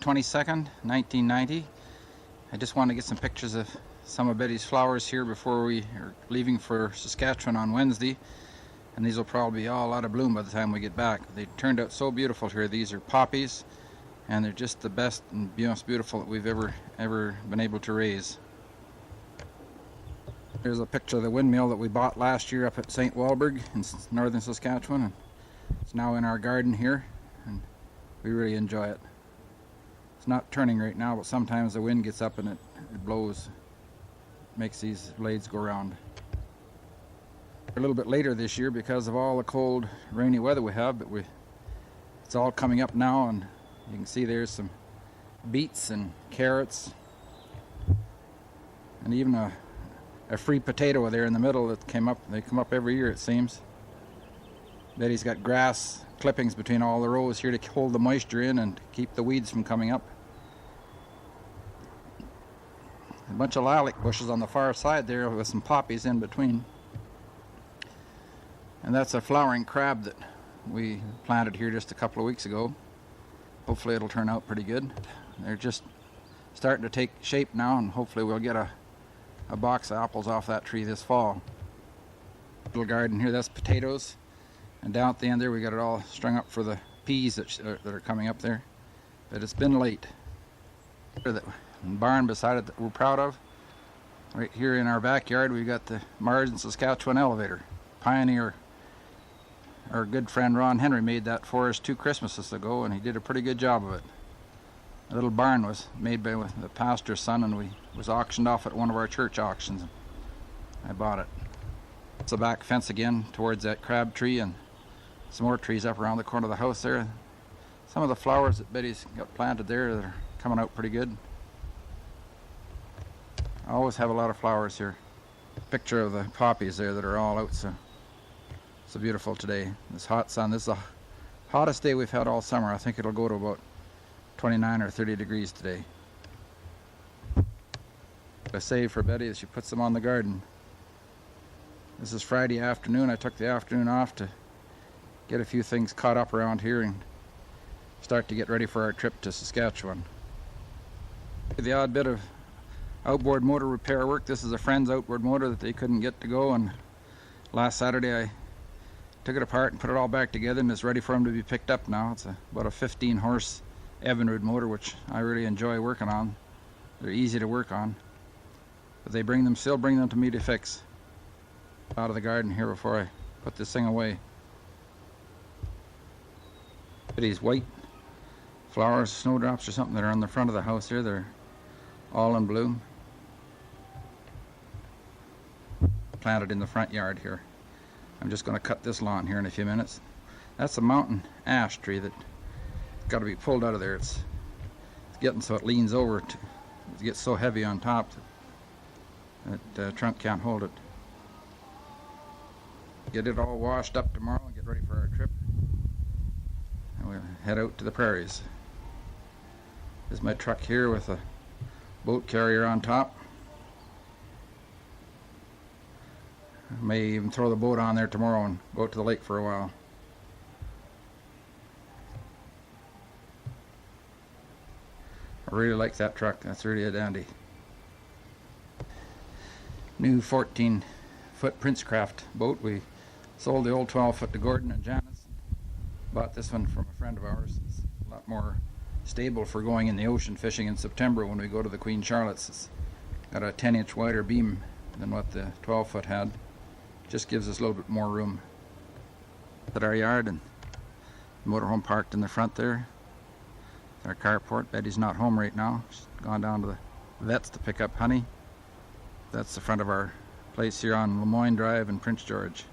22nd, 1990. I just wanted to get some pictures of some of Betty's flowers here before we are leaving for Saskatchewan on Wednesday. And these will probably be all out of bloom by the time we get back. They turned out so beautiful here. These are poppies, and they're just the best and most beautiful that we've ever been able to raise. Here's a picture of the windmill that we bought last year up at St. Walburg in northern Saskatchewan, and it's now in our garden here, and we really enjoy it. It's not turning right now, but sometimes the wind gets up and it blows, makes these blades go round. A little bit later this year because of all the cold, rainy weather we have, but it's all coming up now, and you can see there's some beets and carrots, and even a free potato there in the middle that came up. They come up every year, it seems. Betty's got grass clippings between all the rows here to hold the moisture in and keep the weeds from coming up. A bunch of lilac bushes on the far side there with some poppies in between. And that's a flowering crab that we planted here just a couple of weeks ago. Hopefully it'll turn out pretty good. They're just starting to take shape now, and hopefully we'll get a box of apples off that tree this fall. Little garden here, that's potatoes, and down at the end there we got it all strung up for the peas that are coming up there. But it's been late. The barn beside it that we're proud of. Right here in our backyard we've got the Mars and Saskatchewan elevator. Pioneer. Our good friend Ron Henry made that for us 2 Christmases ago, and he did a pretty good job of it. A little barn was made by the pastor's son, and was auctioned off at one of our church auctions. I bought it. It's the back fence again towards that crab tree, and some more trees up around the corner of the house there. Some of the flowers that Betty's got planted there that are coming out pretty good. I always have a lot of flowers here. Picture of the poppies there that are all out so beautiful today. This hot sun. This is the hottest day we've had all summer. I think it'll go to about 29 or 30 degrees today. I saved for Betty as she puts them on the garden. This is Friday afternoon. I took the afternoon off to get a few things caught up around here and start to get ready for our trip to Saskatchewan. The odd bit of outboard motor repair work. This is a friend's outboard motor that they couldn't get to go, and last Saturday I took it apart and put it all back together, and it's ready for them to be picked up now. It's about a 15 horse Evinrude motor, which I really enjoy working on. They're easy to work on, but they still bring them to me to fix. Out of the garden here before I put this thing away. These white flowers, snowdrops or something, that are on the front of the house here. They're all in bloom. Planted in the front yard here. I'm just going to cut this lawn here in a few minutes. That's a mountain ash tree that got to be pulled out of there. It's getting so it leans over. It gets so heavy on top that the trunk can't hold it. Get it all washed up tomorrow and get ready for our trip. And we'll head out to the prairies. There's my truck here with a boat carrier on top. I may even throw the boat on there tomorrow and go out to the lake for a while. I really like that truck. That's really a dandy. New 14-foot Princecraft boat. We sold the old 12-foot to Gordon and Janice. Bought this one from a friend of ours. It's a lot more stable for going in the ocean fishing in September when we go to the Queen Charlotte's. It's got a 10-inch wider beam than what the 12-foot had. Just gives us a little bit more room. At our yard, and the motorhome parked in the front there. Our carport. Betty's not home right now. She's gone down to the vet's to pick up honey. That's the front of our place here on Lemoyne Drive in Prince George.